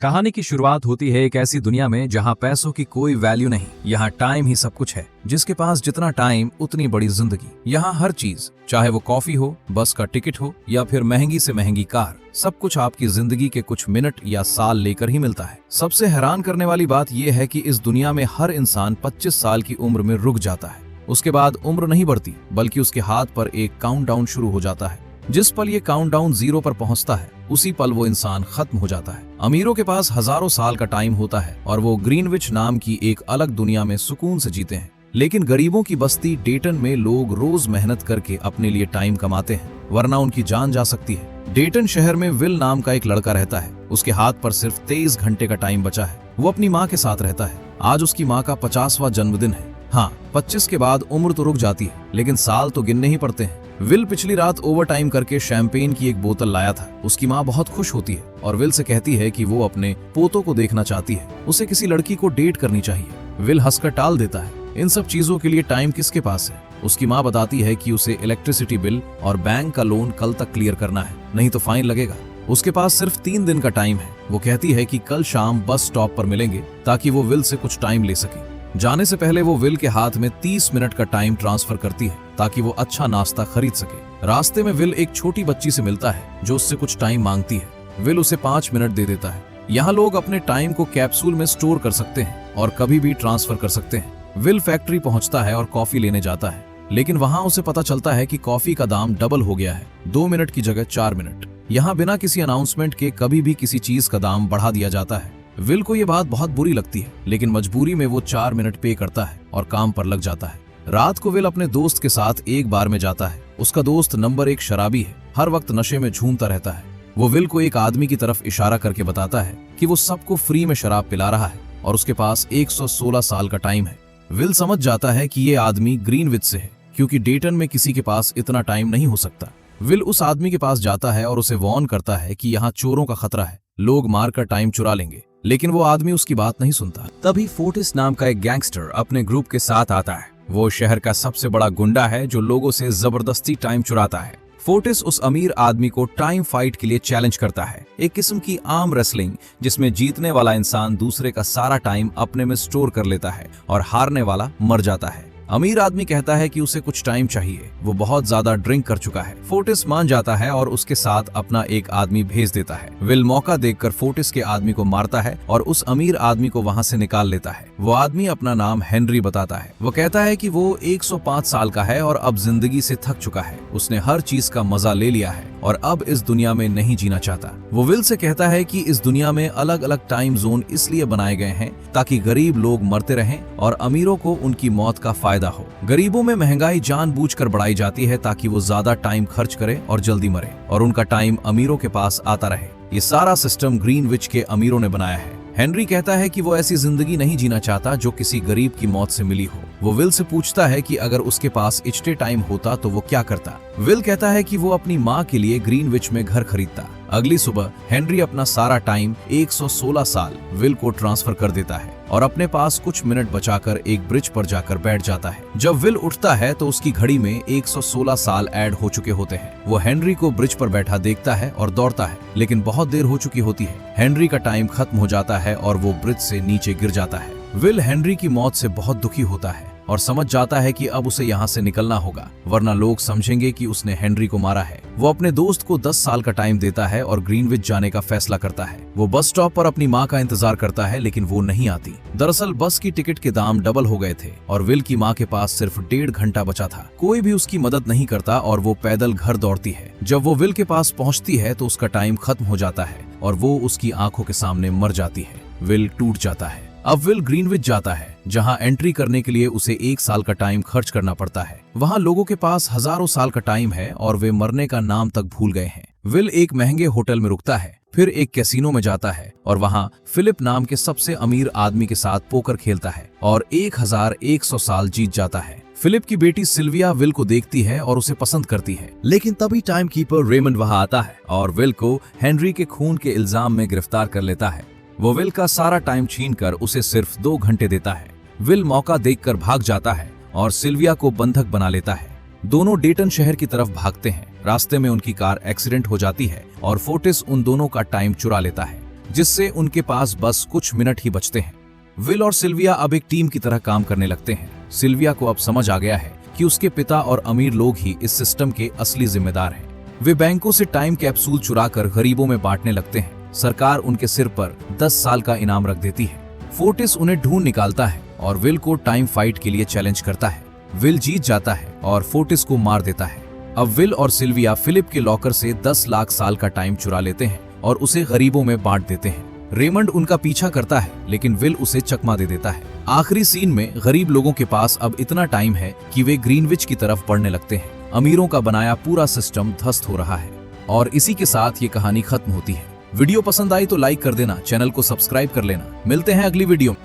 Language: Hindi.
कहानी की शुरुआत होती है एक ऐसी दुनिया में जहां पैसों की कोई वैल्यू नहीं। यहाँ टाइम ही सब कुछ है। जिसके पास जितना टाइम उतनी बड़ी जिंदगी। यहाँ हर चीज, चाहे वो कॉफी हो, बस का टिकट हो या फिर महंगी से महंगी कार, सब कुछ आपकी जिंदगी के कुछ मिनट या साल लेकर ही मिलता है। सबसे हैरान करने वाली बात यह है कि इस दुनिया में हर इंसान 25 साल की उम्र में रुक जाता है। उसके बाद उम्र नहीं बढ़ती, बल्कि उसके हाथ पर एक काउंटडाउन शुरू हो जाता है। जिस पल ये काउंटडाउन 0 पर पहुंचता है, उसी पल वो इंसान खत्म हो जाता है। अमीरों के पास हजारों साल का टाइम होता है और वो ग्रीनविच नाम की एक अलग दुनिया में सुकून से जीते हैं। लेकिन गरीबों की बस्ती डेटन में लोग रोज मेहनत करके अपने लिए टाइम कमाते हैं, वरना उनकी जान जा सकती है। डेटन शहर में विल नाम का एक लड़का रहता है। उसके हाथ पर सिर्फ 23 घंटे का टाइम बचा है। वो अपनी माँ के साथ रहता है। आज उसकी माँ का 50वां जन्मदिन है। हाँ, 25 के बाद उम्र तो रुक जाती है, लेकिन साल तो गिनने ही पड़ते हैं। विल पिछली रात ओवरटाइम करके शैंपेन की एक बोतल लाया था। उसकी माँ बहुत खुश होती है और विल से कहती है कि वो अपने पोतों को देखना चाहती है, उसे किसी लड़की को डेट करनी चाहिए। विल हंसकर टाल देता है। इन सब चीजों के लिए टाइम किसके पास है? उसकी माँ बताती है कि उसे इलेक्ट्रिसिटी बिल और बैंक का लोन कल तक क्लियर करना है, नहीं तो फाइन लगेगा। उसके पास सिर्फ 3 दिन का टाइम है। वो कहती है कि कल शाम बस स्टॉप पर मिलेंगे ताकि वो विल से कुछ टाइम ले सके। जाने से पहले वो विल के हाथ में 30 मिनट का टाइम ट्रांसफर करती है ताकि वो अच्छा नाश्ता खरीद सके। रास्ते में विल एक छोटी बच्ची से मिलता है जो उससे कुछ टाइम मांगती है। विल उसे 5 मिनट दे देता है। यहाँ लोग अपने टाइम को कैप्सूल में स्टोर कर सकते हैं और कभी भी ट्रांसफर कर सकते हैं। विल फैक्ट्री पहुंचता है और कॉफी लेने जाता है, लेकिन वहां उसे पता चलता है कि कॉफी का दाम डबल हो गया है, 2 मिनट की जगह 4 मिनट। यहाँ बिना किसी अनाउंसमेंट के कभी भी किसी चीज का दाम बढ़ा दिया जाता है। विल को ये बात बहुत बुरी लगती है, लेकिन मजबूरी में वो 4 मिनट पे करता है और काम पर लग जाता है। रात को विल अपने दोस्त के साथ एक बार में जाता है। उसका दोस्त नंबर 1 शराबी है, हर वक्त नशे में झूमता रहता है। वो विल को एक आदमी की तरफ इशारा करके बताता है कि वो सबको फ्री में शराब पिला रहा है और उसके पास 116 साल का टाइम है। विल समझ जाता है कि ये आदमी ग्रीनविच से है, क्योंकि डेटन में किसी के पास इतना टाइम नहीं हो सकता। विल उस आदमी के पास जाता है और उसे वार्न करता है कि यहाँ चोरों का खतरा है, लोग मारकर टाइम चुरा लेंगे, लेकिन वो आदमी उसकी बात नहीं सुनता। तभी फोर्टिस नाम का एक गैंगस्टर अपने ग्रुप के साथ आता है। वो शहर का सबसे बड़ा गुंडा है जो लोगों से जबरदस्ती टाइम चुराता है। फोर्टिस उस अमीर आदमी को टाइम फाइट के लिए चैलेंज करता है, एक किस्म की आर्म रेसलिंग जिसमें जीतने वाला इंसान दूसरे का सारा टाइम अपने में स्टोर कर लेता है और हारने वाला मर जाता है। अमीर आदमी कहता है कि उसे कुछ टाइम चाहिए, वो बहुत ज्यादा ड्रिंक कर चुका है। फोर्टिस मान जाता है और उसके साथ अपना एक आदमी भेज देता है। विल मौका देखकर फोर्टिस के आदमी को मारता है और उस अमीर आदमी को वहां से निकाल लेता है। वो आदमी अपना नाम हेनरी बताता है। वो कहता है कि वो 105 साल का है और अब जिंदगी से थक चुका है। उसने हर चीज का मजा ले लिया है और अब इस दुनिया में नहीं जीना चाहता। वो विल से कहता है कि इस दुनिया में अलग अलग टाइम जोन इसलिए बनाए गए हैं ताकि गरीब लोग मरते रहें और अमीरों को उनकी मौत का फायदा हो। गरीबों में महंगाई जानबूझकर बढ़ाई जाती है ताकि वो ज्यादा टाइम खर्च करें और जल्दी मरे और उनका टाइम अमीरों के पास आता रहे। ये सारा सिस्टम ग्रीनविच के अमीरों ने बनाया है। हेनरी कहता है कि वो ऐसी जिंदगी नहीं जीना चाहता जो किसी गरीब की मौत से मिली हो। वो विल से पूछता है कि अगर उसके पास इचटे टाइम होता तो वो क्या करता। विल कहता है कि वो अपनी माँ के लिए ग्रीनविच में घर खरीदता। अगली सुबह हेनरी अपना सारा टाइम 116 साल विल को ट्रांसफर कर देता है और अपने पास कुछ मिनट बचाकर एक ब्रिज पर जाकर बैठ जाता है। जब विल उठता है तो उसकी घड़ी में 116 साल ऐड हो चुके होते हैं। वो हेनरी को ब्रिज पर बैठा देखता है और दौड़ता है, लेकिन बहुत देर हो चुकी होती है। हेनरी का टाइम खत्म हो जाता है और वो ब्रिज से नीचे गिर जाता है। विल हेनरी की मौत से बहुत दुखी होता है और समझ जाता है कि अब उसे यहाँ से निकलना होगा, वरना लोग समझेंगे कि उसने हेनरी को मारा है। वो अपने दोस्त को 10 साल का टाइम देता है और ग्रीनविच जाने का फैसला करता है। वो बस स्टॉप पर अपनी माँ का इंतजार करता है, लेकिन वो नहीं आती। दरअसल बस की टिकट के दाम डबल हो गए थे और विल की माँ के पास सिर्फ 1.5 घंटा बचा था। कोई भी उसकी मदद नहीं करता और वो पैदल घर दौड़ती है। जब वो विल के पास पहुँचती है तो उसका टाइम खत्म हो जाता है और वो उसकी आंखों के सामने मर जाती है। विल टूट जाता है। अब विल ग्रीनविच जाता है, जहां एंट्री करने के लिए उसे 1 साल का टाइम खर्च करना पड़ता है। वहां लोगों के पास हजारों साल का टाइम है और वे मरने का नाम तक भूल गए हैं। विल एक महंगे होटल में रुकता है, फिर एक कैसीनो में जाता है और वहां फिलिप नाम के सबसे अमीर आदमी के साथ पोकर खेलता है और 1100 साल जीत जाता है। फिलिप की बेटी सिल्विया विल को देखती है और उसे पसंद करती है, लेकिन तभी टाइम कीपर रेमंड वहां आता है और विल को हेनरी के खून के इल्जाम में गिरफ्तार कर लेता है। वो विल का सारा टाइम छीनकर उसे सिर्फ 2 घंटे देता है। विल मौका देखकर भाग जाता है और सिल्विया को बंधक बना लेता है। दोनों डेटन शहर की तरफ भागते हैं। रास्ते में उनकी कार एक्सीडेंट हो जाती है और फोर्टिस उन दोनों का टाइम चुरा लेता है। जिससे उनके पास बस कुछ मिनट ही बचते हैं। विल और सिल्विया अब एक टीम की तरह काम करने लगते हैं। सिल्विया को अब समझ आ गया है कि उसके पिता और अमीर लोग ही इस सिस्टम के असली जिम्मेदार हैं। वे बैंकों से टाइम कैप्सूल चुराकर गरीबों में बांटने लगते हैं। सरकार उनके सिर पर 10 साल का इनाम रख देती है। फोर्टिस उन्हें ढूंढ निकालता है और विल को टाइम फाइट के लिए चैलेंज करता है। विल जीत जाता है और फोर्टिस को मार देता है। अब विल और सिल्विया फिलिप के लॉकर से 10 लाख साल का टाइम चुरा लेते हैं और उसे गरीबों में बांट देते हैं। रेमंड उनका पीछा करता है, लेकिन विल उसे चकमा दे देता है। आखिरी सीन में गरीब लोगों के पास अब इतना टाइम है कि वे ग्रीनविच की तरफ बढ़ने लगते हैं। अमीरों का बनाया पूरा सिस्टम ध्वस्त हो रहा है और इसी के साथ ये कहानी खत्म होती है। वीडियो पसंद आई तो लाइक कर देना, चैनल को सब्सक्राइब कर लेना। मिलते हैं अगली वीडियो में।